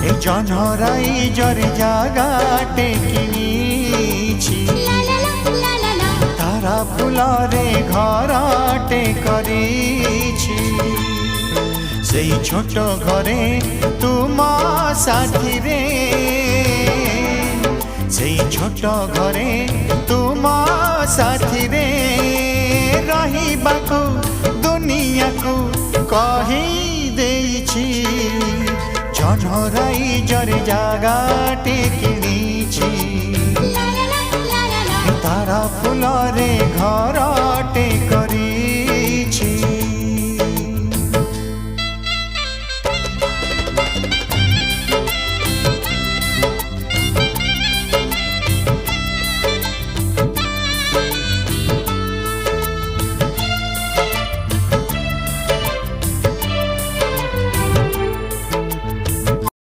এই জনরাই জরে জাগাটে কিনিছি তারা ফুলরে ঘরটে করিছি সেই ছোট ঘরে তুম সাথীরে সেই ছোট ঘরে তুম সাথীরে রহিবাকু দুনিয়াকু কহি দেইছি জনরাই জরে জাগাটে কিনিছি তারা ফুলরে ঘরটে